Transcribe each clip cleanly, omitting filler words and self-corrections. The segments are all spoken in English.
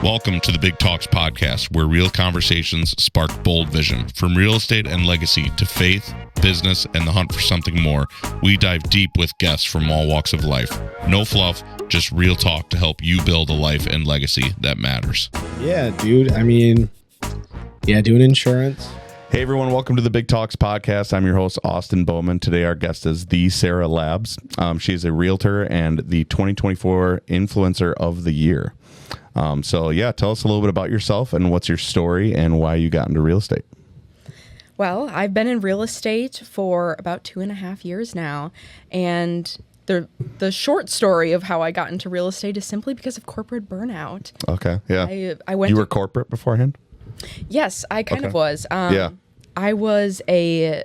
Welcome to the Big Talks podcast, where real conversations spark bold vision. From real estate and legacy to faith, business, and the hunt for something more, we dive deep with guests from all walks of life. No fluff, just real talk to help you build a life and legacy that matters. Yeah, dude. Doing insurance. Hey everyone, welcome to the Big Talks podcast. I'm your host, Austin Bowman. Today our guest is the Sara Laabs. She's a realtor and the 2024 Influencer of the Year. Tell us a little bit about yourself and what's your story and why you got into real estate. Well, I've been in real estate for about 2.5 years now, and the short story of how I got into real estate is simply because of corporate burnout. Okay, yeah. I went. You were corporate beforehand? Yes, I kind of was. Yeah. I was a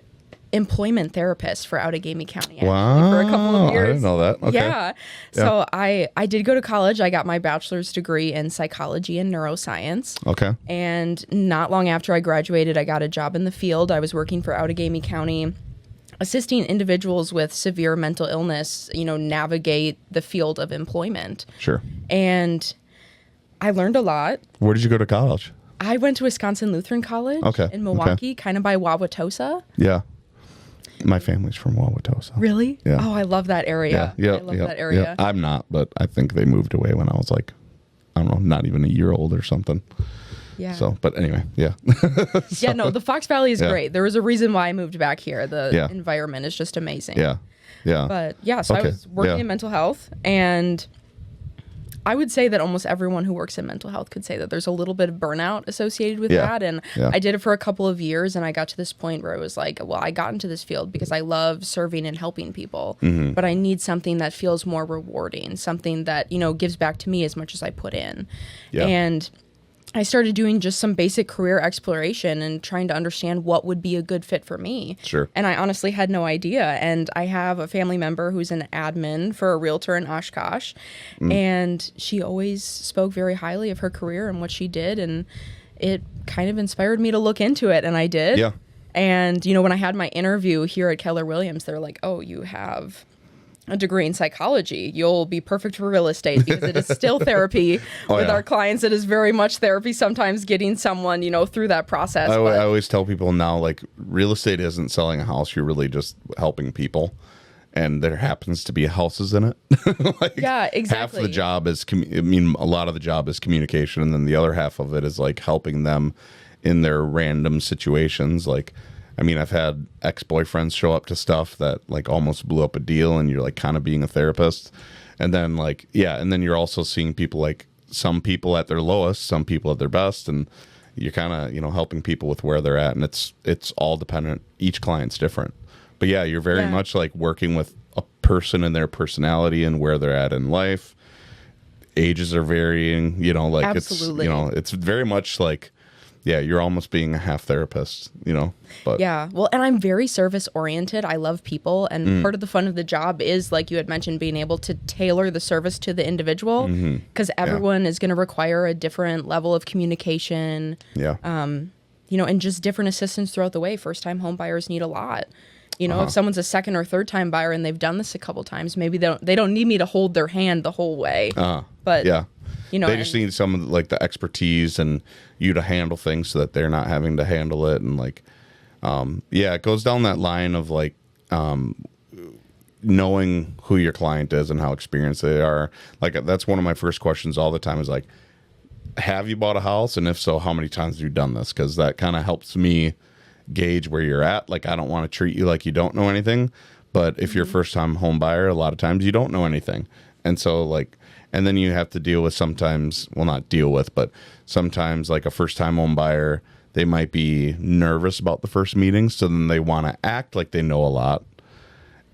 employment therapist for Outagamie County Wow. for a couple of years. I didn't know that. Okay. Yeah. So I did go to college. I got my bachelor's degree in psychology and neuroscience. Okay. And not long after I graduated, I got a job in the field. I was working for Outagamie County, assisting individuals with severe mental illness, navigate the field of employment. Sure. And I learned a lot. Where did you go to college? I went to Wisconsin Lutheran College in Milwaukee, kind of by Wauwatosa. Yeah. My family's from Wauwatosa. Really? Yeah. Oh, I love that area. Yeah. I love that area. Yeah. I'm not, but I think they moved away when I was like, I don't know, not even a year old or something. Yeah. So, but anyway, yeah. The Fox Valley is great. There was a reason why I moved back here. The environment is just amazing. Yeah. Yeah. But so I was working in mental health, and I would say that almost everyone who works in mental health could say that there's a little bit of burnout associated with that. And I did it for a couple of years, and I got to this point where it was like, well, I got into this field because I love serving and helping people, but I need something that feels more rewarding, something that, gives back to me as much as I put in. Yeah. And I started doing just some basic career exploration and trying to understand what would be a good fit for me. Sure. And I honestly had no idea. And I have a family member who's an admin for a realtor in Oshkosh. And she always spoke very highly of her career and what she did. And it kind of inspired me to look into it. And I did. Yeah. And, when I had my interview here at Keller Williams, they're like, oh, you have a degree in psychology. You'll be perfect for real estate because it is still therapy with our clients. It is very much therapy, sometimes getting someone, through that process. I always tell people now, like, real estate isn't selling a house. You're really just helping people. And there happens to be houses in it. Yeah, exactly. Half of the job is, a lot of the job is communication. And then the other half of it is like helping them in their random situations. Like, I've had ex-boyfriends show up to stuff that like almost blew up a deal, and you're like kind of being a therapist. And then and then you're also seeing people, like some people at their lowest, some people at their best, and you're kind of, helping people with where they're at. And it's all dependent. Each client's different. But yeah, you're very much like working with a person and their personality and where they're at in life. Ages are varying, Absolutely. It's very much like, you're almost being a half therapist, but well, and I'm very service oriented. I love people, and part of the fun of the job is, like you had mentioned, being able to tailor the service to the individual, because everyone is going to require a different level of communication. Yeah. And just different assistance throughout the way. First time home buyers need a lot. If someone's a second or third time buyer and they've done this a couple times, maybe they don't need me to hold their hand the whole way. But they just need some of the expertise and you to handle things so that they're not having to handle it. And it goes down that line of knowing who your client is and how experienced they are. Like, that's one of my first questions all the time is like, have you bought a house? And if so, how many times have you done this? Because that kind of helps me gauge where you're at. Like, I don't want to treat you like you don't know anything. But if you're a first time home buyer, a lot of times you don't know anything. And so and then you have to deal with sometimes like a first time home buyer, they might be nervous about the first meeting. So then they want to act like they know a lot.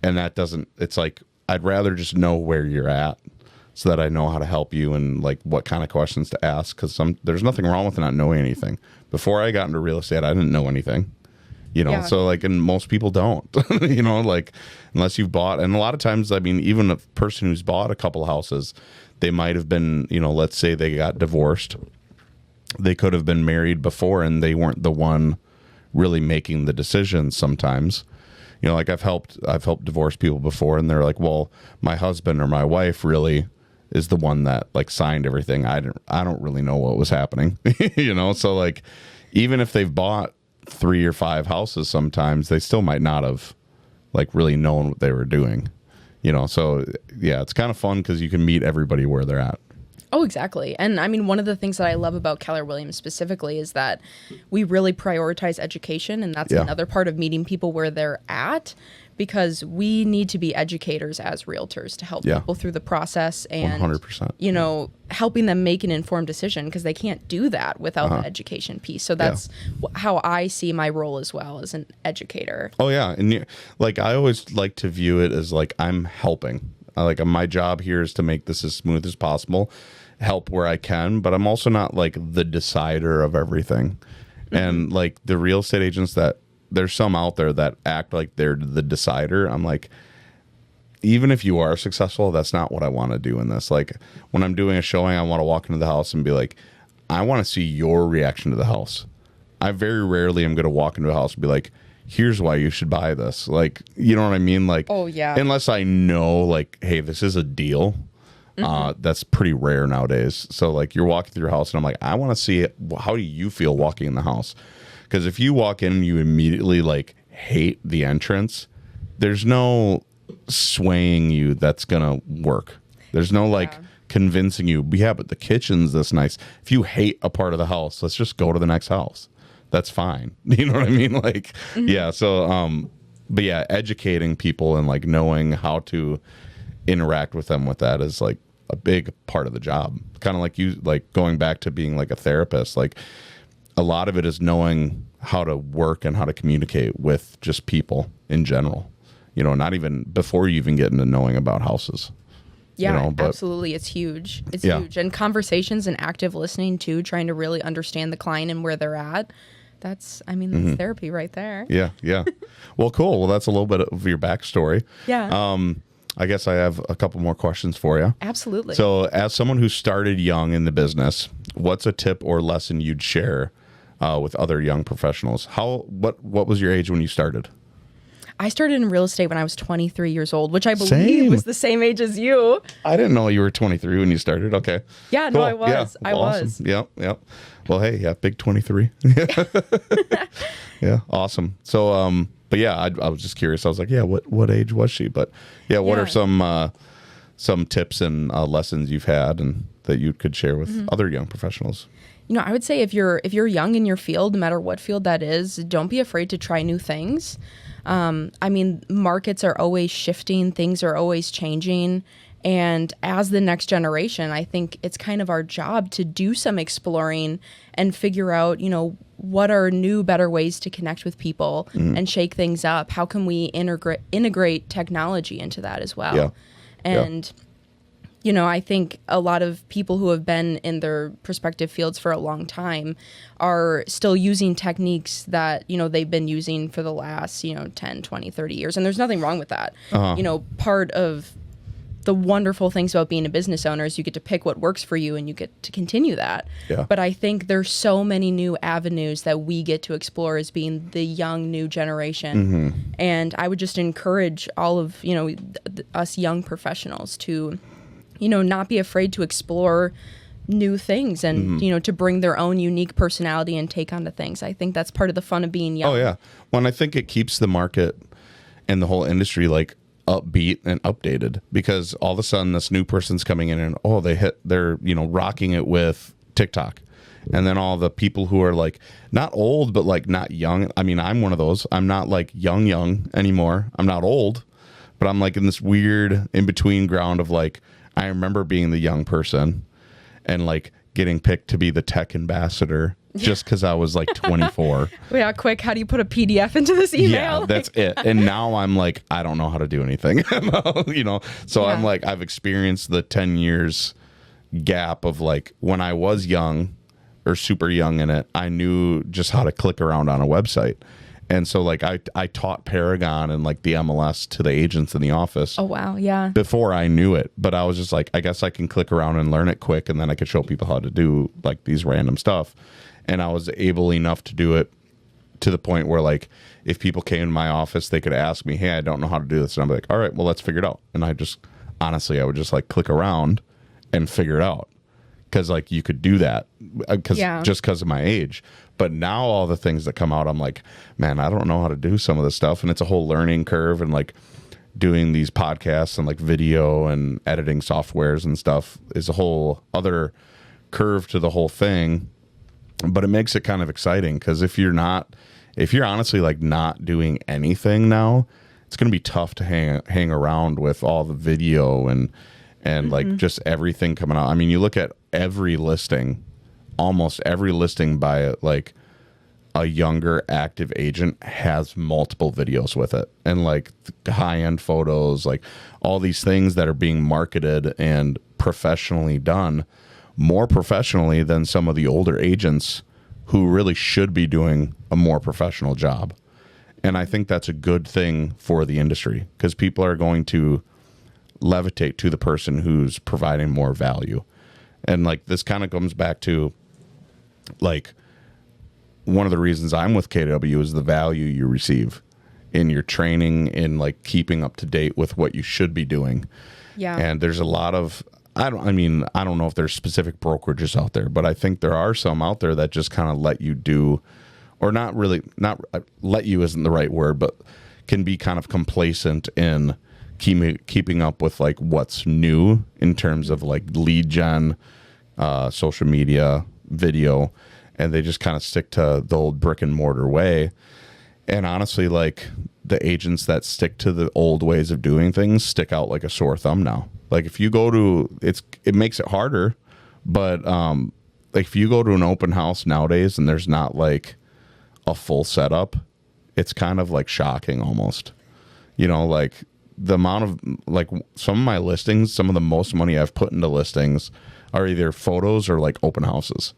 And it's like, I'd rather just know where you're at so that I know how to help you and like what kind of questions to ask. Cause there's nothing wrong with not knowing anything. Before I got into real estate, I didn't know anything. So and most people don't, unless you've bought. And a lot of times, even a person who's bought a couple houses, they might have been, let's say they got divorced. They could have been married before and they weren't the one really making the decisions sometimes. I've helped divorce people before and they're like, well, my husband or my wife really is the one that like signed everything. I don't really know what was happening, So like, even if they've bought 3 or 5 houses, sometimes they still might not have like really known what they were doing, So yeah, it's kind of fun because you can meet everybody where they're at. Oh, exactly. And I mean, one of the things that I love about Keller Williams specifically is that we really prioritize education. And that's another part of meeting people where they're at, because we need to be educators as realtors to help people through the process and 100%. Helping them make an informed decision, because they can't do that without the education piece. So that's how I see my role as well, as an educator. Oh yeah. And like, I always like to view it as like, I'm helping. Like, my job here is to make this as smooth as possible, help where I can, but I'm also not like the decider of everything. And like the real estate agents that there's some out there that act like they're the decider. I'm like, even if you are successful, that's not what I want to do in this. Like, when I'm doing a showing, I want to walk into the house and be like, I want to see your reaction to the house. I very rarely am going to walk into a house and be like, here's why you should buy this. Like, you know what I mean? Like, oh yeah. Unless I know like, hey, this is a deal. That's pretty rare nowadays. So like, you're walking through your house and I'm like, I want to see it. How do you feel walking in the house? Because if you walk in and you immediately like hate the entrance, there's no swaying you that's gonna work. There's no like convincing you, yeah, but the kitchen's this nice. If you hate a part of the house, let's just go to the next house. That's fine. You know what I mean? Like, yeah. So, but yeah, educating people and like knowing how to interact with them with that is like a big part of the job. Kind of like you, like going back to being like a therapist, like a lot of it is knowing how to work and how to communicate with just people in general, not even before you even get into knowing about houses. Yeah, absolutely. It's huge. It's huge. And conversations and active listening too, trying to really understand the client and where they're at. That's therapy right there. Yeah. Yeah. Well, cool. Well, that's a little bit of your backstory. Yeah. I guess I have a couple more questions for you. Absolutely. So as someone who started young in the business, what's a tip or lesson you'd share with other young professionals? What was your age when you started? I started in real estate when I was 23 years old, which I believe was the same age as you. I didn't know you were 23 when you started. Okay. Yeah, cool. No, I was. Yeah. I was. Yep. Well, hey, yeah, big 23. Yeah, awesome. So, but yeah, I was just curious. I was like, yeah, what age was she? But yeah, what are some tips and lessons you've had and that you could share with other young professionals? I would say if you're young in your field, no matter what field that is, don't be afraid to try new things. Markets are always shifting, things are always changing. And as the next generation, I think it's kind of our job to do some exploring and figure out, what are new, better ways to connect with people and shake things up? How can we integrate technology into that as well? Yeah. And I think a lot of people who have been in their respective fields for a long time are still using techniques that, they've been using for the last, 10, 20, 30 years. And there's nothing wrong with that. Part of the wonderful things about being a business owner is you get to pick what works for you and you get to continue that. Yeah. But I think there's so many new avenues that we get to explore as being the young new generation. And I would just encourage all of, us young professionals to, not be afraid to explore new things and, to bring their own unique personality and take onto things. I think that's part of the fun of being young. Oh, yeah. Well, and I think it keeps the market and the whole industry like upbeat and updated, because all of a sudden this new person's coming in and they're rocking it with TikTok. And then all the people who are like not old, but like not young. I mean, I'm one of those. I'm not like young anymore. I'm not old, but I'm like in this weird in between ground of like, I remember being the young person and like getting picked to be the tech ambassador just because I was like 24. Yeah, quick, how do you put a PDF into this email? Yeah, that's it. And now I'm like, I don't know how to do anything. So I'm like, I've experienced the 10 years gap of like when I was young or super young in it, I knew just how to click around on a website. And so like I taught Paragon and like the MLS to the agents in the office. Oh, wow. Yeah. Before I knew it. But I was just like, I guess I can click around and learn it quick. And then I could show people how to do like these random stuff. And I was able enough to do it to the point where like if people came in my office, they could ask me, hey, I don't know how to do this. And I'm like, all right, well, let's figure it out. And I would just like click around and figure it out. Because like you could do that just because of my age. But now all the things that come out, I'm like, man, I don't know how to do some of this stuff. And it's a whole learning curve, and like doing these podcasts and like video and editing softwares and stuff is a whole other curve to the whole thing. But it makes it kind of exciting, because if you're honestly like not doing anything now, it's going to be tough to hang around with all the video and like just everything coming out. I mean, you look at every listing, almost every listing by like a younger active agent has multiple videos with it, and like high-end photos, like all these things that are being marketed and professionally done, more professionally than some of the older agents who really should be doing a more professional job. And I think that's a good thing for the industry, because people are going to levitate to the person who's providing more value. And like this kind of comes back to like one of the reasons I'm with KW is the value you receive in your training, in like keeping up to date with what you should be doing. Yeah. And there's a lot of I don't know if there's specific brokerages out there, but I think there are some out there that just kind of let you do, or not let you isn't the right word, but can be kind of complacent in keeping up with like what's new in terms of like lead gen, social media, video, and they just kind of stick to the old brick and mortar way. And honestly, like the agents that stick to the old ways of doing things stick out like a sore thumb now. Like if you go to, it makes it harder, but like if you go to an open house nowadays and there's not like a full setup, it's kind of like shocking almost. You know, like the amount of like some of my listings, some of the most money I've put into listings are either photos or like open houses,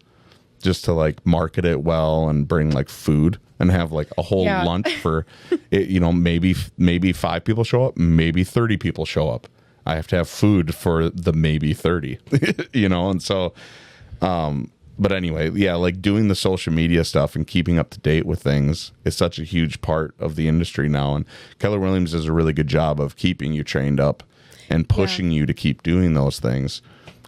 just to like market it well and bring like food and have like a whole lunch for it. You know, maybe 5 people show up, maybe 30 people show up. I have to have food for the maybe 30, you know? And so, but anyway, yeah, like doing the social media stuff and keeping up to date with things is such a huge part of the industry now. And Keller Williams does a really good job of keeping you trained up and pushing you to keep doing those things.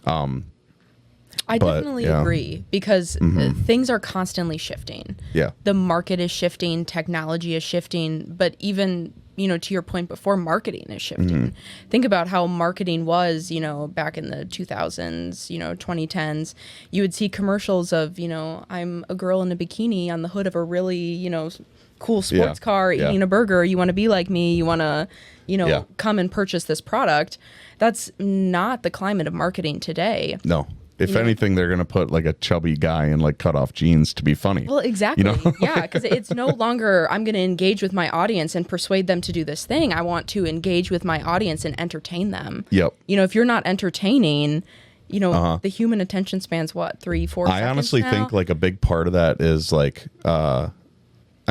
I definitely agree, because things are constantly shifting. Yeah. The market is shifting, technology is shifting, but even, you know, to your point before, marketing is shifting. Think about how marketing was, you know, back in the 2000s, you know, 2010s. You would see commercials of, you know, I'm a girl in a bikini on the hood of a really, you know, cool sports car eating a burger. You want to be like me. You want to, you know, come and purchase this product. That's not the climate of marketing today. No. If anything, they're going to put like a chubby guy in like cut off jeans to be funny. Well, exactly. You know? Yeah, because it's no longer I'm going to engage with my audience and persuade them to do this thing. I want to engage with my audience and entertain them. Yep. You know, if you're not entertaining, you know, the human attention span's what, 3-4 seconds I honestly now? think like a big part of that is like, I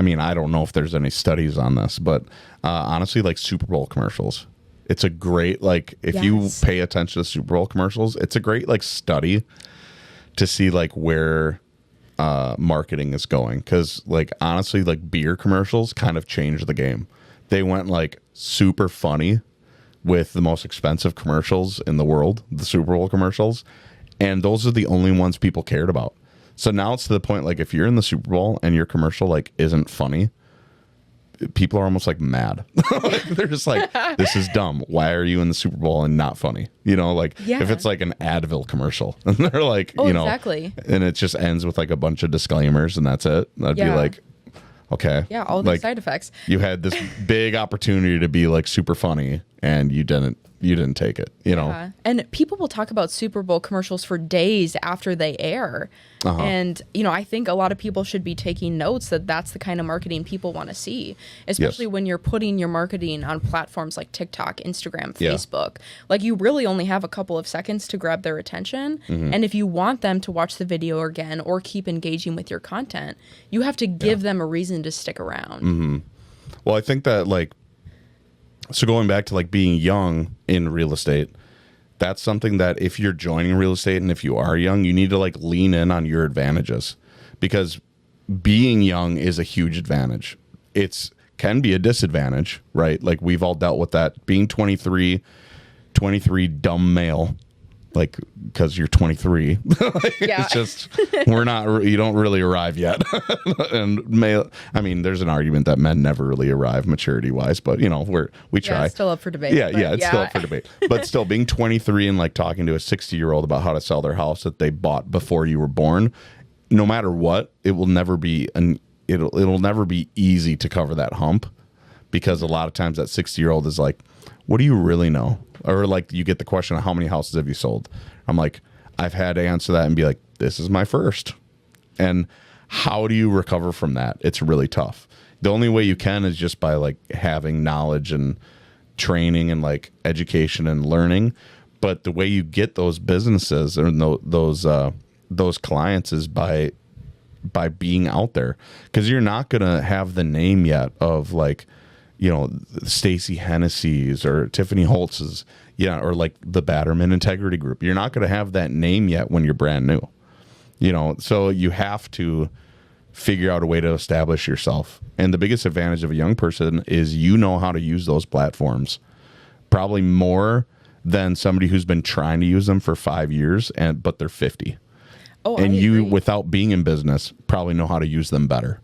mean, I don't know if there's any studies on this, but honestly, like Super Bowl commercials. It's a great, like, if you pay attention to Super Bowl commercials, it's a great, like, study to see, like, where marketing is going. Because, like, honestly, like, beer commercials kind of changed the game. They went, like, super funny with the most expensive commercials in the world, the Super Bowl commercials. And those are the only ones people cared about. So now it's to the point, like, if you're in the Super Bowl and your commercial, like, isn't funny, people are almost like mad. Like, they're just like, this is dumb. Why are you in the Super Bowl and not funny? You know, like if it's like an Advil commercial and they're like, you know, exactly. And it just ends with like a bunch of disclaimers and that's it. I'd be like, okay. Yeah, all the like, side effects. You had this big opportunity to be like super funny and you didn't take it, you know? And people will talk about Super Bowl commercials for days after they air. And, you know, I think a lot of people should be taking notes that that's the kind of marketing people want to see, especially when you're putting your marketing on platforms like TikTok, Instagram, Facebook. Like, you really only have a couple of seconds to grab their attention. And if you want them to watch the video again or keep engaging with your content, you have to give them a reason to stick around. Well, I think that, like, so going back to like being young in real estate, that's something that if you're joining real estate and if you are young, you need to like lean in on your advantages, because being young is a huge advantage. It's can be a disadvantage, right? Like we've all dealt with that. Being 23 dumb male like, because you're 23. Yeah. It's just, you don't really arrive yet. And there's an argument that men never really arrive maturity wise, but we try. Yeah, it's still up for debate. Yeah, it's still up for debate. But still, being 23 and like talking to a 60-year-old about how to sell their house that they bought before you were born, no matter what, it will never be it'll never be easy to cover that hump, because a lot of times that 60-year-old is like, what do you really know? Or like you get the question, how many houses have you sold? I'm like, I've had to answer that and be like, this is my first. And how do you recover from that? It's really tough. The only way you can is just by like having knowledge and training and like education and learning. But the way you get those businesses or those clients is by being out there, because you're not going to have the name yet of like, Stacy Hennessy's or Tiffany Holtz's, or like the Batterman Integrity Group. You're not going to have that name yet when you're brand new, so you have to figure out a way to establish yourself. And the biggest advantage of a young person is how to use those platforms probably more than somebody who's been trying to use them for 5 years but they're 50. Oh, and I you, agree. without being in business, probably know how to use them better.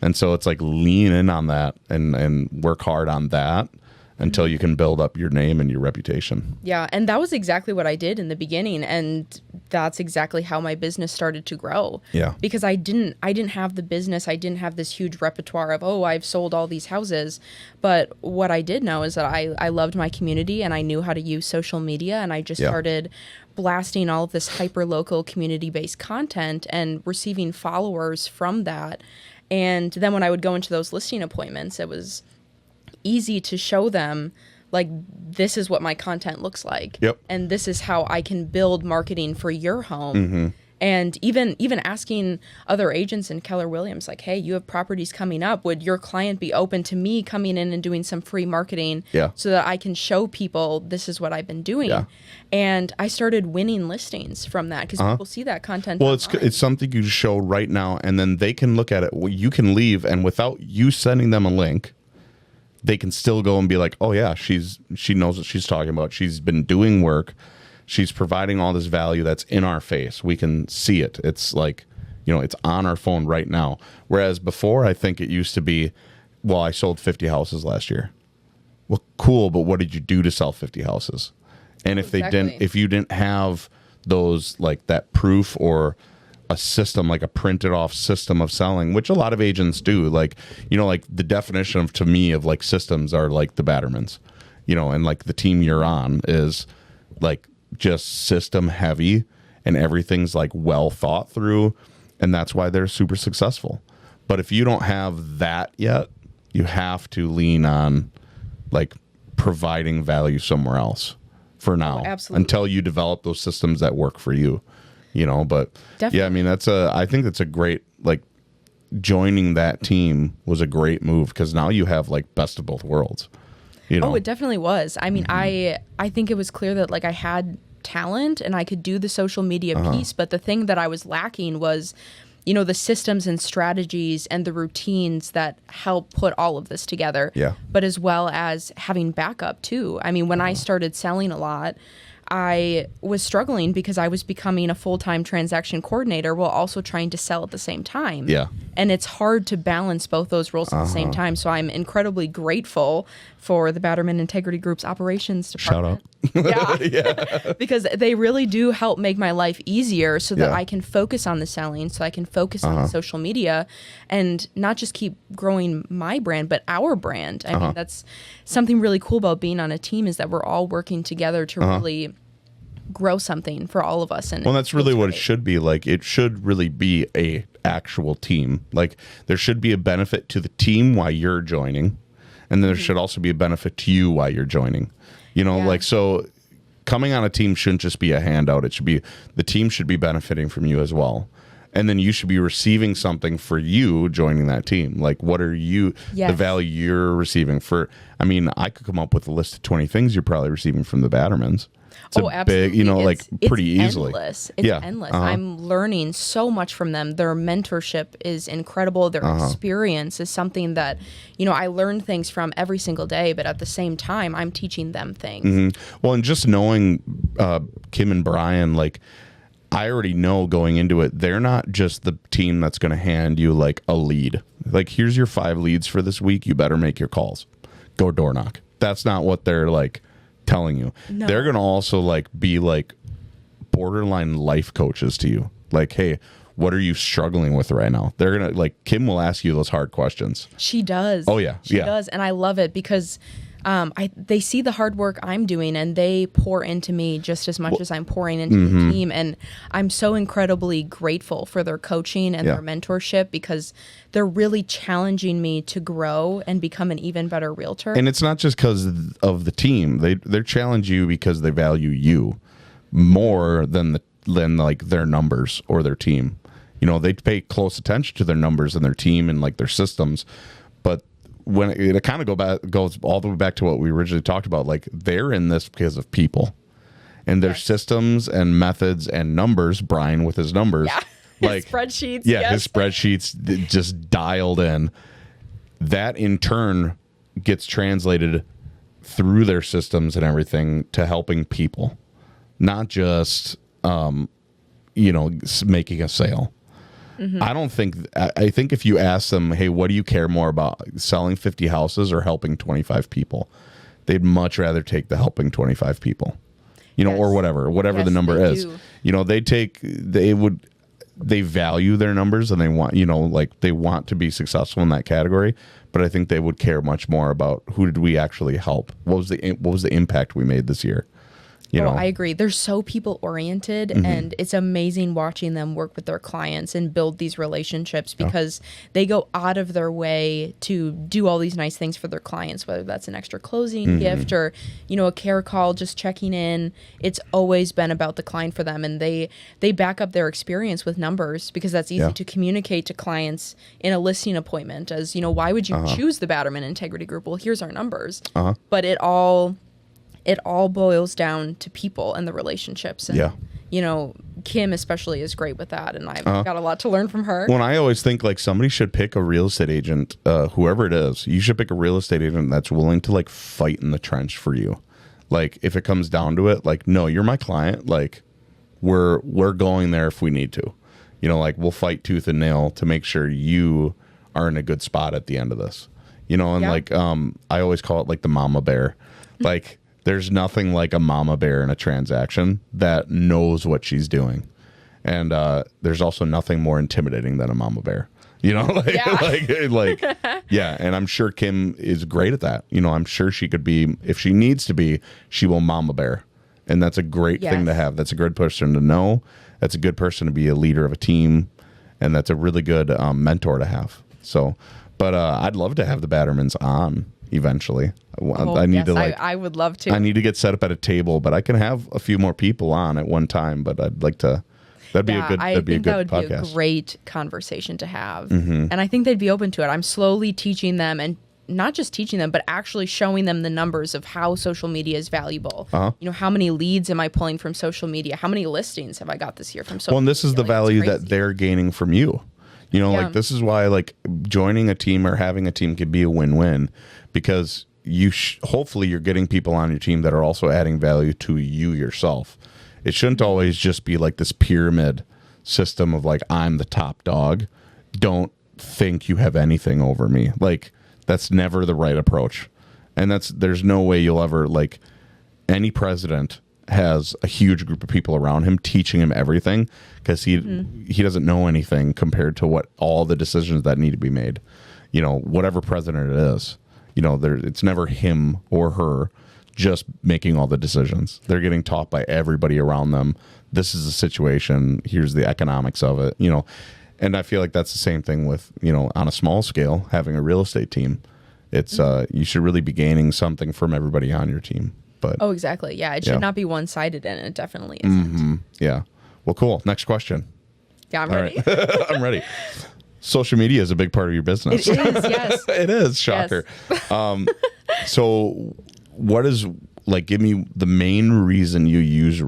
And so it's like lean in on that and work hard on that until you can build up your name and your reputation. Yeah, and that was exactly what I did in the beginning, and that's exactly how my business started to grow. Yeah. Because I didn't have the business, I didn't have this huge repertoire of, I've sold all these houses. But what I did know is that I loved my community and I knew how to use social media, and I just started blasting all of this hyper-local community-based content and receiving followers from that. And then when I would go into those listing appointments, it was easy to show them, like, this is what my content looks like. Yep. And this is how I can build marketing for your home. Mm-hmm. And even asking other agents in Keller Williams, like, hey, you have properties coming up. Would your client be open to me coming in and doing some free marketing so that I can show people this is what I've been doing? Yeah. And I started winning listings from that because people see that content. Well, online. it's something you show right now, and then they can look at it. You can leave, and without you sending them a link, they can still go and be like, oh yeah, she knows what she's talking about. She's been doing work. She's providing all this value that's in our face. We can see it. It's like, it's on our phone right now. Whereas before, I think it used to be, well, I sold 50 houses last year. Well, cool, but what did you do to sell 50 houses? And if you didn't have those, like that proof or a system, like a printed off system of selling, which a lot of agents do, like, like the definition of, to me, of like systems are like the Battermans, and like the team you're on is like just system heavy and everything's like well thought through, and that's why they're super successful. But if you don't have that yet, you have to lean on like providing value somewhere else for now, until you develop those systems that work for you, but definitely. Yeah, I mean, I think that's a great, like, joining that team was a great move, because now you have like best of both worlds. Oh, it definitely was. I mean, I think it was clear that like I had talent and I could do the social media piece, but the thing that I was lacking was, the systems and strategies and the routines that help put all of this together. Yeah. But as well as having backup too. I mean, when I started selling a lot, I was struggling because I was becoming a full-time transaction coordinator while also trying to sell at the same time. Yeah. And it's hard to balance both those roles at the same time. So I'm incredibly grateful for the Batterman Integrity Group's operations department. Shout out. Yeah. Because they really do help make my life easier so that I can focus on the selling, so I can focus on the social media and not just keep growing my brand, but our brand. I mean, that's something really cool about being on a team, is that we're all working together to really grow something for all of us. And that's really what it should be. Like, it should really be a actual team. Like, there should be a benefit to the team while you're joining, and there should also be a benefit to you while you're joining. Like, so coming on a team shouldn't just be a handout. It should be, the team should be benefiting from you as well. And then you should be receiving something for you joining that team. Like, what are the value you're receiving for? I mean, I could come up with a list of 20 things you're probably receiving from the Battermans. It's a big, you know, like pretty easily. Endless. It's endless. I'm learning so much from them. Their mentorship is incredible. Their experience is something that, you know, I learn things from every single day, but at the same time, I'm teaching them things. Well, and just knowing Kim and Brian, like, I already know going into it, they're not just the team that's going to hand you like a lead. Like, here's your 5 leads for this week. You better make your calls. Go door knock. That's not what they're like telling you. No. They're going to also like be like borderline life coaches to you. Like, hey, what are you struggling with right now? They're going to like, Kim will ask you those hard questions. She does. Oh, yeah. She does. And I love it because they see the hard work I'm doing and they pour into me just as much as I'm pouring into the team. And I'm so incredibly grateful for their coaching and their mentorship because they're really challenging me to grow and become an even better realtor. And it's not just because of the team. They challenge you because they value you more than like their numbers or their team. You know, they pay close attention to their numbers and their team and like their systems, but when it kind of goes all the way back to what we originally talked about, like they're in this because of people and their systems and methods and numbers. Brian with his numbers, like his spreadsheets, his spreadsheets just dialed in. That in turn gets translated through their systems and everything to helping people, not just you know, making a sale. I think if you ask them, hey, what do you care more about, selling 50 houses or helping 25 people? They'd much rather take the helping 25 people, you know, or whatever the number is. Do. You know, they value their numbers and they want, you know, like they want to be successful in that category. But I think they would care much more about who did we actually help? What was the impact we made this year? You know? I agree. They're so people oriented and it's amazing watching them work with their clients and build these relationships because they go out of their way to do all these nice things for their clients, whether that's an extra closing gift or, you know, a care call, just checking in. It's always been about the client for them. And they back up their experience with numbers because that's easy to communicate to clients in a listing appointment as, you know, why would you choose the Batterman Integrity Group? Well, here's our numbers. But it all boils down to people and the relationships. And, you know, Kim especially is great with that. And I've got a lot to learn from her. Well, I always think like somebody should pick a real estate agent, whoever it is. You should pick a real estate agent that's willing to like fight in the trench for you. Like if it comes down to it, like, no, you're my client. Like we're going there if we need to, you know, like we'll fight tooth and nail to make sure you are in a good spot at the end of this, you know? And like, I always call it like the mama bear, like, there's nothing like a mama bear in a transaction that knows what she's doing. And there's also nothing more intimidating than a mama bear. You know, like, and I'm sure Kim is great at that. You know, I'm sure she could be, if she needs to be, she will mama bear. And that's a great thing to have. That's a good person to know. That's a good person to be a leader of a team. And that's a really good mentor to have. So, but I'd love to have the Battermans on eventually. I would love to. I need to get set up at a table, but I can have a few more people on at one time. But I'd like to. That'd be a good podcast. That would be a great conversation to have, and I think they'd be open to it. I'm slowly teaching them, and not just teaching them, but actually showing them the numbers of how social media is valuable. You know, how many leads am I pulling from social media? How many listings have I got this year from social media? Well, and this is the value that they're gaining from you. You know, like this is why like joining a team or having a team could be a win-win, because you hopefully you're getting people on your team that are also adding value to you yourself. It shouldn't always just be like this pyramid system of like, I'm the top dog. Don't think you have anything over me. Like that's never the right approach. And there's no way you'll ever, like, any president has a huge group of people around him teaching him everything, because he doesn't know anything compared to what all the decisions that need to be made. You know, whatever president it is, you know, it's never him or her just making all the decisions. They're getting taught by everybody around them. This is the situation. Here's the economics of it, you know. And I feel like that's the same thing with, you know, on a small scale, having a real estate team. It's you should really be gaining something from everybody on your team. But exactly. Yeah, it should not be one-sided, and it definitely isn't. Yeah. Well, cool. Next question. Yeah, I'm ready. Right. I'm ready. Social media is a big part of your business. It is, yes. It is. Shocker. Yes. So what is like give me the main reason you use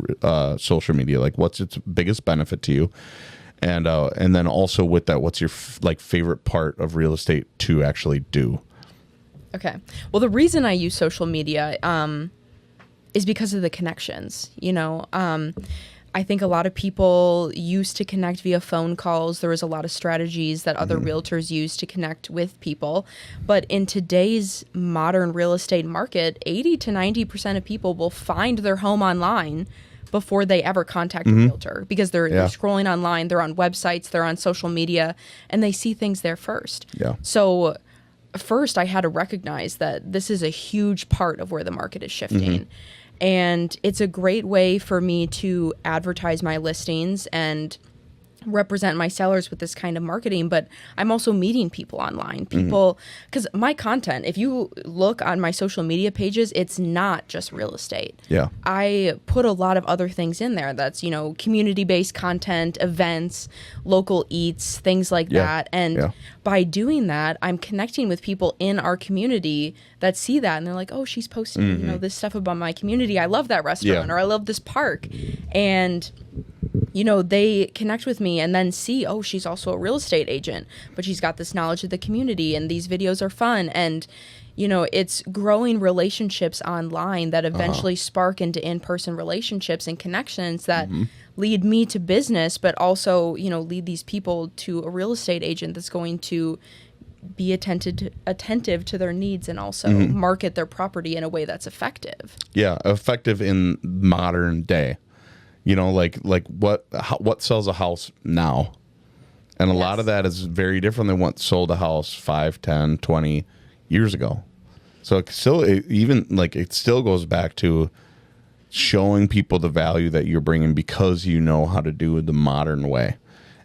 social media. Like, what's its biggest benefit to you? And then also with that, what's your like favorite part of real estate to actually do? Okay. Well, the reason I use social media is because of the connections. I think a lot of people used to connect via phone calls. There was a lot of strategies that other realtors use to connect with people. But in today's modern real estate market, 80 to 90% of people will find their home online before they ever contact a realtor, because they're scrolling online, they're on websites, they're on social media, and they see things there first. Yeah. So first I had to recognize that this is a huge part of where the market is shifting. And it's a great way for me to advertise my listings and represent my sellers with this kind of marketing. But I'm also meeting people online. People, because my content, if you look on my social media pages, it's not just real estate. Yeah. I put a lot of other things in there. That's, community-based content, events, local eats, things like that. And by doing that, I'm connecting with people in our community that see that, and they're like, oh, she's posting, this stuff about my community. I love that restaurant, or I love this park. And they connect with me and then see, oh, she's also a real estate agent, but she's got this knowledge of the community, and these videos are fun. And, it's growing relationships online that eventually spark into in-person relationships and connections that lead me to business, but also, lead these people to a real estate agent that's going to be attentive to their needs and also market their property in a way that's effective. Yeah, effective in modern day. Like what sells a house now? And a lot of that is very different than what sold a house 5, 10, 20 years ago. So it still goes back to showing people the value that you're bringing because you know how to do it the modern way.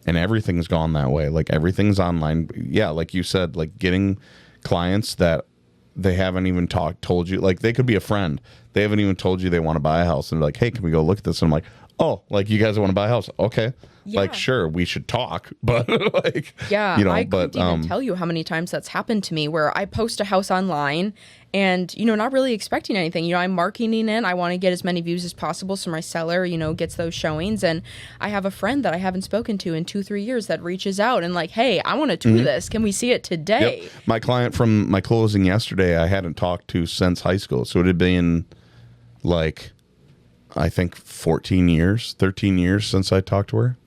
And everything's gone that way. Like, everything's online. Yeah, like you said, like getting clients that they haven't even told you. Like, they could be a friend. They haven't even told you they want to buy a house. And they're like, hey, can we go look at this? And I'm like, oh, like, you guys want to buy a house? Okay. Yeah. Like, sure, we should talk. But like, I couldn't even tell you how many times that's happened to me, where I post a house online and, not really expecting anything. I'm marketing it. I want to get as many views as possible so my seller, gets those showings. And I have a friend that I haven't spoken to in 2-3 years that reaches out and like, hey, I want to tour this. Can we see it today? Yep. My client from my closing yesterday, I hadn't talked to since high school. So it had been like, I think 13 years since I talked to her.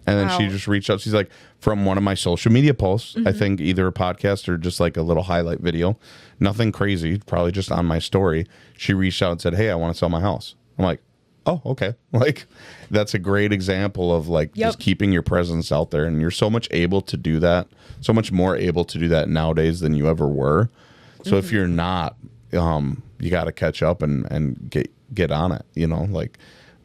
And then she just reached out. She's like, from one of my social media posts, I think either a podcast or just like a little highlight video, nothing crazy, probably just on my story. She reached out and said, hey, I want to sell my house. I'm like, oh, okay. Like, that's a great example of like just keeping your presence out there. And you're so much able to do that, so much more able to do that nowadays than you ever were. So if you're not, you got to catch up and get on it,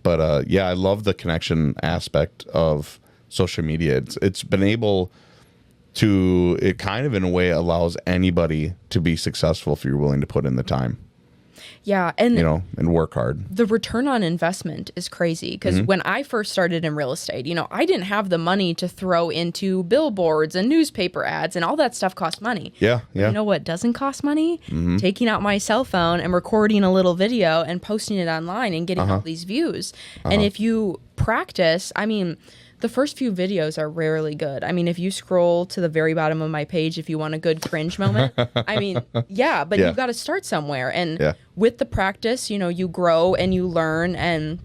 But I love the connection aspect of social media. It's been able to, it kind of in a way allows anybody to be successful if you're willing to put in the time. Yeah, and and work hard. The return on investment is crazy, because when I first started in real estate, I didn't have the money to throw into billboards and newspaper ads, and all that stuff costs money. Yeah. You know what doesn't cost money? Taking out my cell phone and recording a little video and posting it online and getting all these views. And if you practice, the first few videos are rarely good. If you scroll to the very bottom of my page, if you want a good cringe moment, but you've got to start somewhere. And with the practice, you grow and you learn, and,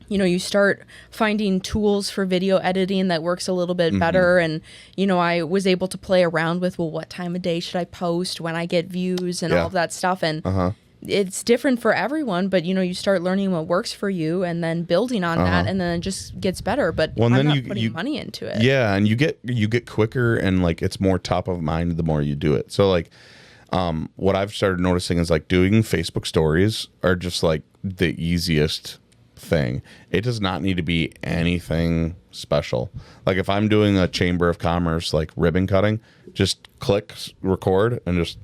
you start finding tools for video editing that works a little bit better. And, I was able to play around with, well, what time of day should I post when I get views and all of that stuff. And it's different for everyone, but you start learning what works for you and then building on that, and then it just gets better. But I'm not putting money into it. Yeah, and you get quicker, and like it's more top of mind the more you do it. So like what I've started noticing is like doing Facebook stories are just like the easiest thing. It does not need to be anything special. Like if I'm doing a Chamber of Commerce like ribbon cutting, just click record and just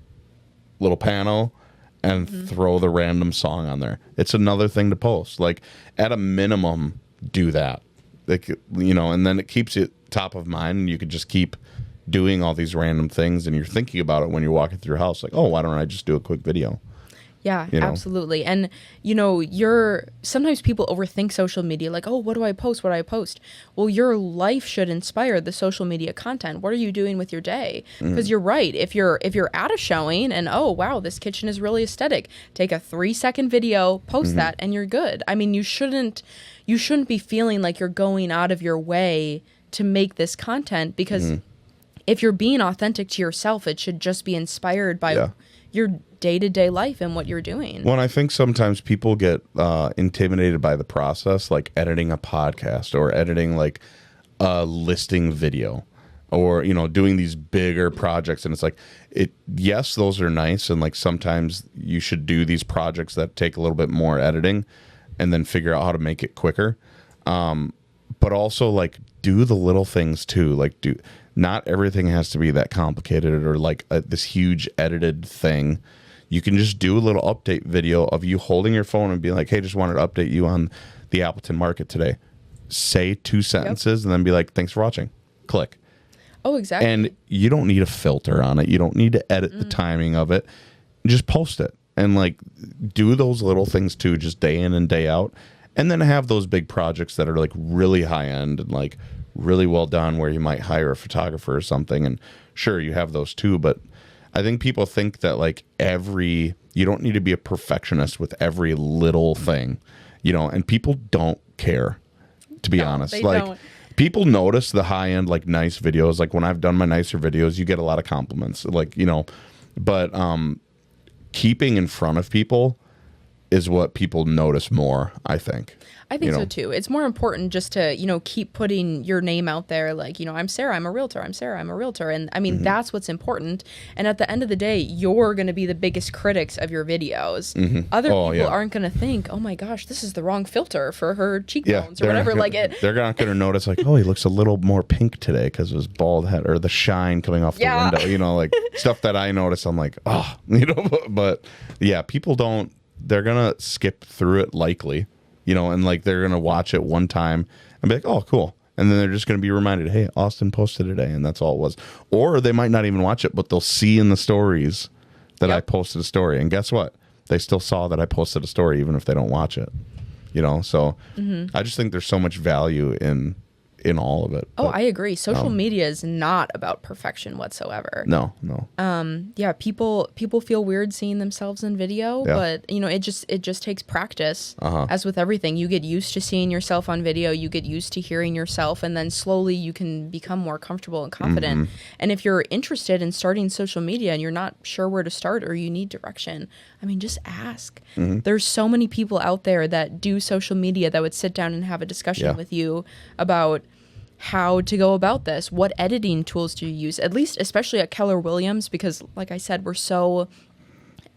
little panel and throw the random song on there. It's another thing to post. Like at a minimum, do that. Like, and then it keeps it top of mind, and you could just keep doing all these random things, and you're thinking about it when you're walking through your house. Like, oh, why don't I just do a quick video? Yeah, you know? absolutely. And, sometimes people overthink social media, like, oh, what do I post? What do I post? Well, your life should inspire the social media content. What are you doing with your day? Because you're right. If you're at a showing and, oh, wow, this kitchen is really aesthetic, take a 3-second video, post that, and you're good. I mean, you shouldn't be feeling like you're going out of your way to make this content, because if you're being authentic to yourself, it should just be inspired by your day-to-day life and what you're doing. Well, I think sometimes people get intimidated by the process, like editing a podcast or editing like a listing video, or doing these bigger projects. And it's like, yes, those are nice, and like sometimes you should do these projects that take a little bit more editing and then figure out how to make it quicker. But also like do the little things too. Like not everything has to be that complicated or like this huge edited thing. You can just do a little update video of you holding your phone and be like, hey, just wanted to update you on the Appleton market today. Say 2 sentences and then be like, thanks for watching. Click. Oh, exactly. And you don't need a filter on it. You don't need to edit the timing of it. Just post it and like do those little things too, just day in and day out. And then have those big projects that are like really high end and like really well done, where you might hire a photographer or something. And sure, you have those too, but I think people think that like you don't need to be a perfectionist with every little thing, and people don't care, to be honest. They like don't. People notice the high end, like nice videos. Like when I've done my nicer videos, you get a lot of compliments, like, but keeping in front of people is what people notice more, I think. I think so too. It's more important just to, keep putting your name out there. Like, I'm Sarah, I'm a realtor. I'm Sarah, I'm a realtor. And I mean, that's what's important. And at the end of the day, you're going to be the biggest critics of your videos. Other people aren't going to think, oh my gosh, this is the wrong filter for her cheekbones or whatever. They're not going to notice like, oh, he looks a little more pink today because of his bald head or the shine coming off the window, like stuff that I notice. I'm like, oh, but yeah, people don't. They're going to skip through it likely, and like they're going to watch it one time and be like, oh, cool. And then they're just going to be reminded, hey, Austin posted today. And that's all it was. Or they might not even watch it, but they'll see in the stories that I posted a story. And guess what? They still saw that I posted a story, even if they don't watch it. So I just think there's so much value in all of it. Oh, I agree. Social media is not about perfection whatsoever. No. Yeah, people feel weird seeing themselves in video, but it just takes practice. As with everything, you get used to seeing yourself on video, you get used to hearing yourself, and then slowly you can become more comfortable and confident. And if you're interested in starting social media and you're not sure where to start or you need direction, I mean, just ask. There's so many people out there that do social media that would sit down and have a discussion with you about how to go about this. What editing tools do you use? At least, especially at Keller Williams, because like I said, we're so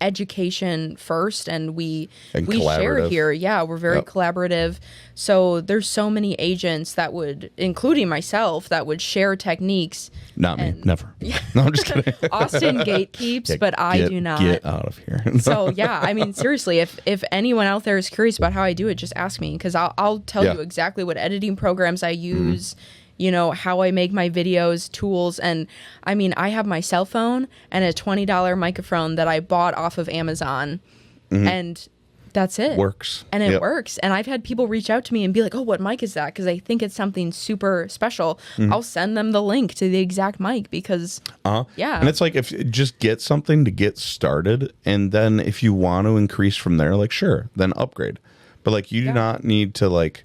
education first and we share here. Yeah, we're very collaborative. So there's so many agents that would, including myself, that would share techniques. Not me. Never. No, I'm just kidding. Austin gatekeeps, but I do not. Get out of here. So yeah, I mean, seriously, if anyone out there is curious about how I do it, just ask me, because I'll tell you exactly what editing programs I use, how I make my videos, tools. And I mean, I have my cell phone and a $20 microphone that I bought off of Amazon, and that's it. Works. And it works. And I've had people reach out to me and be like, oh, what mic is that? Because I think it's something super special. I'll send them the link to the exact mic because, yeah. And it's like, if just get something to get started. And then if you want to increase from there, like, sure, then upgrade. But like, you do not need to like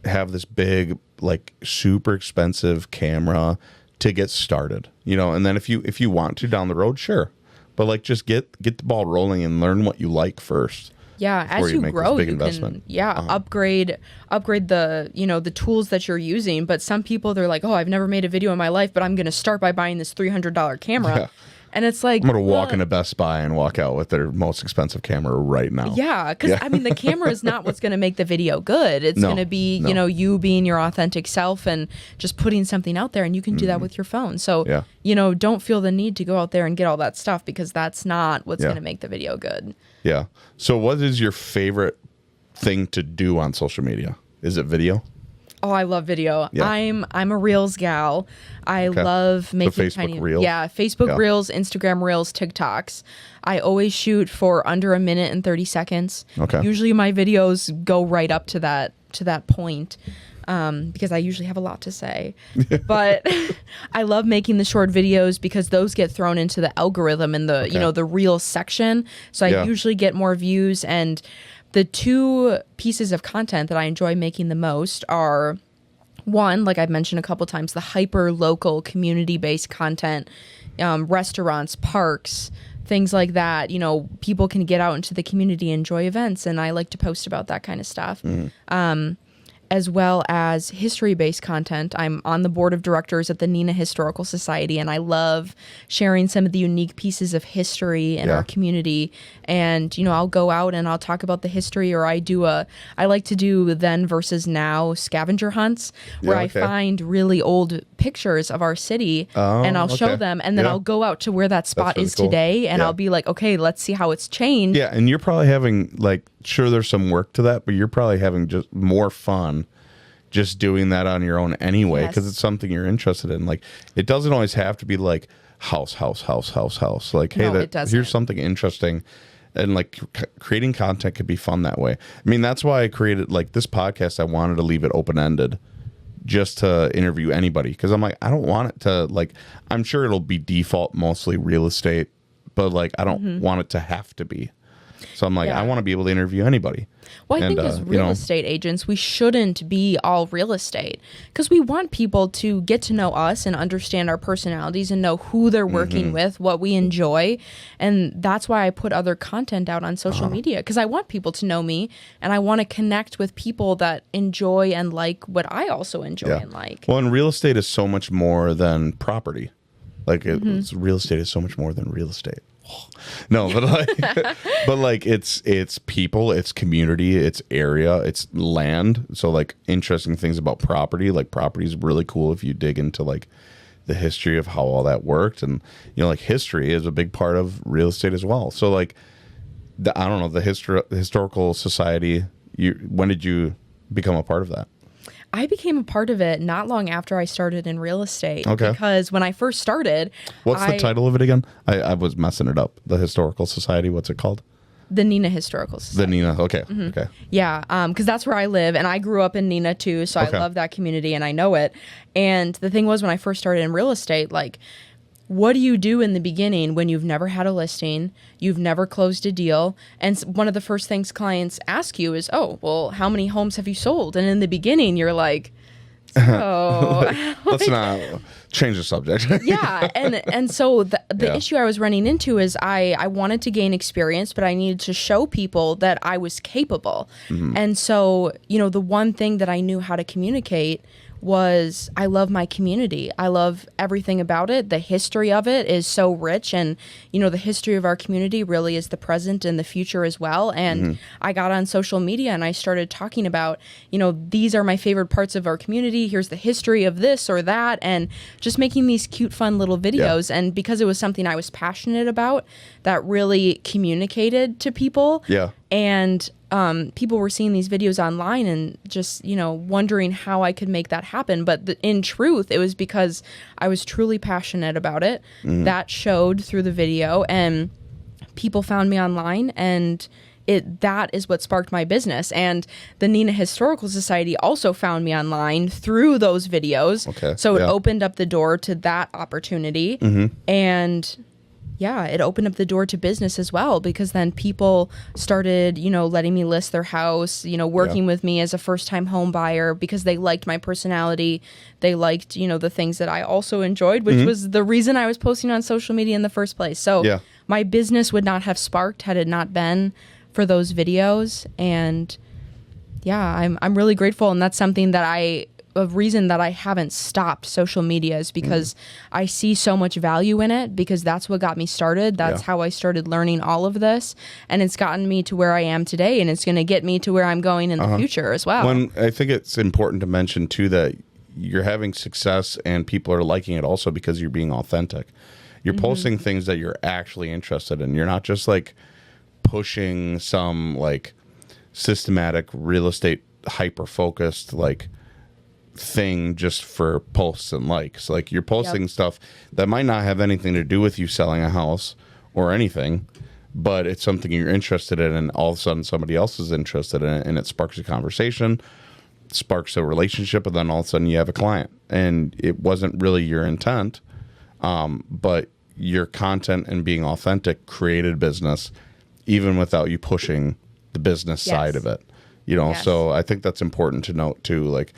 have this big, like super expensive camera to get started, and then if you want to down the road, sure. But like, just get the ball rolling and learn what you like first. Yeah, as you grow, you can upgrade the the tools that you're using. But some people, they're like, oh, I've never made a video in my life, but I'm going to start by buying this $300 camera. Yeah. And it's like, I'm going to walk into Best Buy and walk out with their most expensive camera right now. Yeah, because I mean, the camera is not what's going to make the video good. It's going to be, you being your authentic self and just putting something out there. And you can do that with your phone. So, don't feel the need to go out there and get all that stuff, because that's not what's going to make the video good. Yeah. So what is your favorite thing to do on social media? Is it video? Oh, I love video. Yeah. I'm a Reels gal. I love making Facebook Reels? Facebook Yeah. Reels, Instagram Reels, TikToks. I always shoot for under a minute and 30 seconds. Okay. Usually my videos go right up to that point. Because I usually have a lot to say. But I love making the short videos because those get thrown into the algorithm in the, the Reels section. So I usually get more views. And the two pieces of content that I enjoy making the most are, one, like I've mentioned a couple times, the hyper local community-based content, restaurants, parks, things like that. People can get out into the community, enjoy events, and I like to post about that kind of stuff. As well as history-based content. I'm on the board of directors at the Neenah Historical Society, and I love sharing some of the unique pieces of history in our community. And, I'll go out and I'll talk about the history, or I like to do then versus now scavenger hunts, where I find really old pictures of our city, and I'll show them, and then I'll go out to where that spot really is cool. today, and I'll be like, okay, let's see how it's changed. Yeah, and you're probably having, like, sure, there's some work to that, but you're probably having just more fun just doing that on your own anyway, because it's something you're interested in. Like, it doesn't always have to be like house. Like, hey, No, it doesn't. here's something interesting. And like creating content could be fun that way. I mean, that's why I created like this podcast. I wanted to leave it open-ended just to interview anybody, because I'm like, I don't want it to, like, I'm sure it'll be default mostly real estate, but like I don't want it to have to be. So I'm like, I want to be able to interview anybody. Well, I think as real estate agents, we shouldn't be all real estate, because we want people to get to know us and understand our personalities and know who they're working with, what we enjoy. And that's why I put other content out on social media, because I want people to know me, and I want to connect with people that enjoy and like what I also enjoy and like. Well, and real estate is so much more than property. Like real estate is so much more than real estate. No, but like, it's people, it's community, it's area, it's land. So like interesting things about property. Like property is really cool if you dig into like the history of how all that worked, and like history is a big part of real estate as well. So like I don't know, the historical society. When did you become a part of that? I became a part of it not long after I started in real estate. Okay. Because when I first started, What's the title of it again? I was messing it up. The Historical Society. What's it called? The Neenah Historical Society. The Neenah. Okay. Okay. Yeah, because that's where I live, and I grew up in Neenah too, so I love that community and I know it. And the thing was, when I first started in real estate, like, what do you do in the beginning when you've never had a listing, you've never closed a deal, and one of the first things clients ask you is, oh, well, how many homes have you sold? And in the beginning, you're like, so let's not change the subject. yeah, and so the issue I was running into is I wanted to gain experience, but I needed to show people that I was capable. And so, the one thing that I knew how to communicate was I love my community. I love everything about it. The history of it is so rich, and the history of our community really is the present and the future as well. And I got on social media and I started talking about, these are my favorite parts of our community. Here's the history of this or that, and just making these cute, fun little videos. And because it was something I was passionate about, that really communicated to people. Yeah. And people were seeing these videos online and just, wondering how I could make that happen. But in truth, it was because I was truly passionate about it. That showed through the video, and people found me online, and that is what sparked my business. And the Neenah Historical Society also found me online through those videos. Okay. So it opened up the door to that opportunity. And yeah, it opened up the door to business as well, because then people started, letting me list their house, working with me as a first-time home buyer because they liked my personality. They liked, the things that I also enjoyed, which was the reason I was posting on social media in the first place. So my business would not have sparked had it not been for those videos. And yeah, I'm really grateful. And that's something that a reason that I haven't stopped social media is because I see so much value in it, because that's what got me started. That's how I started learning all of this, and it's gotten me to where I am today, and it's going to get me to where I'm going in the future as well. I think it's important to mention too that you're having success and people are liking it also because you're being authentic. You're posting things that you're actually interested in. You're not just like pushing some like systematic real estate hyper focused like thing just for posts and likes. Like you're posting stuff that might not have anything to do with you selling a house or anything, but it's something you're interested in, and all of a sudden somebody else is interested in it, and it sparks a conversation, sparks a relationship, and then all of a sudden you have a client. And it wasn't really your intent, but your content and being authentic created business even without you pushing the business side of it. You know, so I think that's important to note too. Like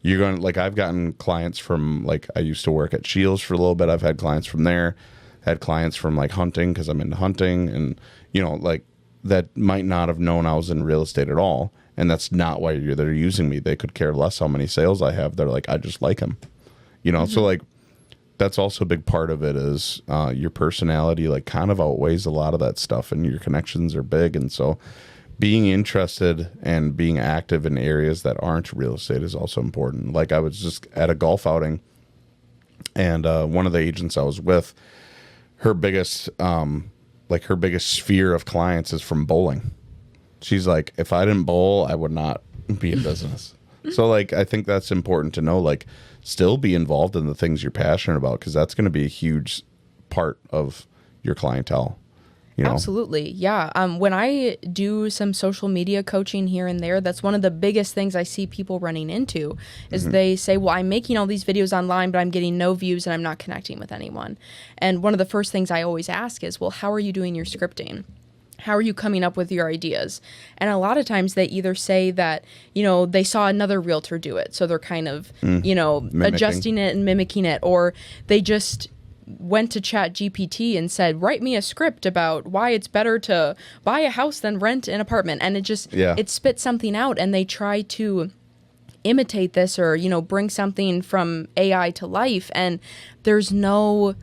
you're going to, like, I've gotten clients from, like, I used to work at Shields for a little bit. I've had clients from there, had clients from like hunting, because I'm into hunting, and, you know, like that might not have known I was in real estate at all. And that's not why they're using me. They could care less how many sales I have. They're like, I just like him, you know? So like, that's also a big part of it is your personality, like, kind of outweighs a lot of that stuff, and your connections are big. And so being interested and being active in areas that aren't real estate is also important. Like I was just at a golf outing, and one of the agents I was with, her biggest sphere of clients is from bowling. She's like, if I didn't bowl, I would not be in business. So like, I think that's important to know, like, still be involved in the things you're passionate about, because that's going to be a huge part of your clientele. You know? Absolutely. Yeah. When I do some social media coaching here and there, that's one of the biggest things I see people running into is they say, well, I'm making all these videos online, but I'm getting no views and I'm not connecting with anyone. And one of the first things I always ask is, well, how are you doing your scripting? How are you coming up with your ideas? And a lot of times they either say that, you know, they saw another realtor do it, so they're kind of, you know, adjusting it and mimicking it, or they just went to Chat GPT and said, write me a script about why it's better to buy a house than rent an apartment. And it just, it spits something out, and they try to imitate this or, you know, bring something from AI to life. And there's no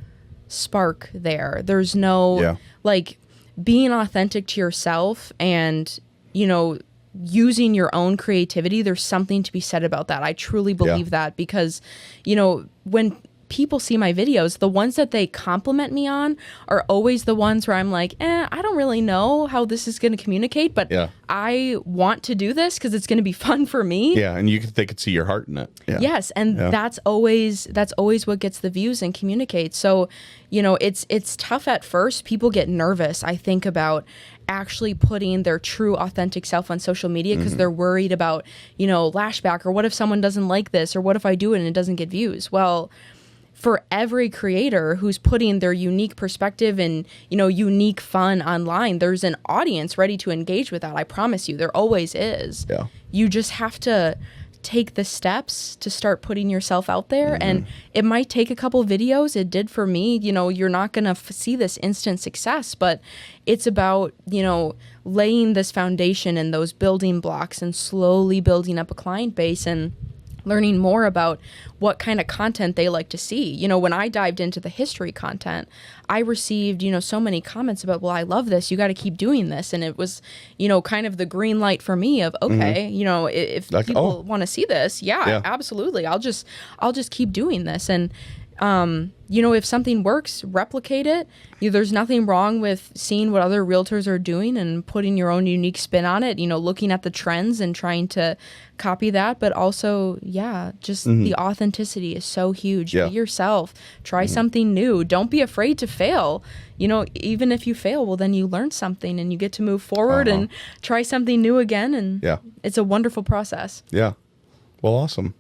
spark there. There's no, like, being authentic to yourself and, you know, using your own creativity. There's something to be said about that. I truly believe that, because, you know, when people see my videos, the ones that they compliment me on are always the ones where I'm like, I don't really know how this is going to communicate, but I want to do this because it's going to be fun for me. Yeah, and they could see your heart in it. Yeah. Yes, and that's always what gets the views and communicates. So, you know, it's tough at first. People get nervous, I think, about actually putting their true authentic self on social media, because they're worried about, you know, lashback, or what if someone doesn't like this, or what if I do it and it doesn't get views? Well, for every creator who's putting their unique perspective and, you know, unique fun online, there's an audience ready to engage with that. I promise you, there always is. Yeah. You just have to take the steps to start putting yourself out there. And it might take a couple videos. It did for me. You know, you're not going to see this instant success, but it's about, you know, laying this foundation and those building blocks and slowly building up a client base and learning more about what kind of content they like to see. You know, when I dived into the history content, I received, you know, so many comments about, well, I love this, you got to keep doing this. And it was, you know, kind of the green light for me of, okay, you know, if like, people want to see this, absolutely. I'll just keep doing this. And, you know, if something works, replicate it. There's nothing wrong with seeing what other realtors are doing and putting your own unique spin on it, you know, looking at the trends and trying to copy that. But also, just the authenticity is so huge. Be yourself. Try something new. Don't be afraid to fail. You know, even if you fail, well, then you learn something and you get to move forward and try something new again. And it's a wonderful process. Yeah. Well, awesome.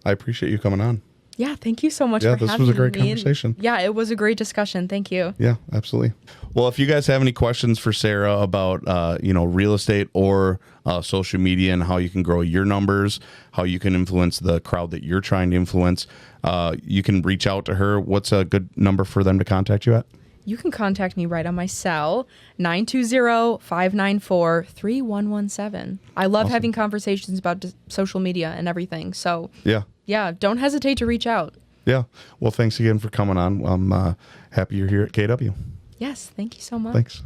I appreciate you coming on. Yeah, thank you so much for having me. Yeah, this was a great conversation. Yeah, it was a great discussion. Thank you. Yeah, absolutely. Well, if you guys have any questions for Sara about, you know, real estate or social media and how you can grow your numbers, how you can influence the crowd that you're trying to influence, you can reach out to her. What's a good number for them to contact you at? You can contact me right on my cell, 920-594-3117. I love having conversations about social media and everything. So yeah, don't hesitate to reach out. Yeah. Well, thanks again for coming on. I'm happy you're here at KW. Yes. Thank you so much. Thanks.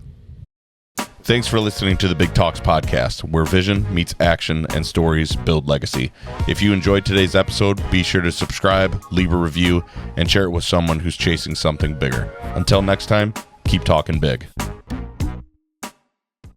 Thanks for listening to the Big Talks podcast, where vision meets action and stories build legacy. If you enjoyed today's episode, be sure to subscribe, leave a review, and share it with someone who's chasing something bigger. Until next time, keep talking big.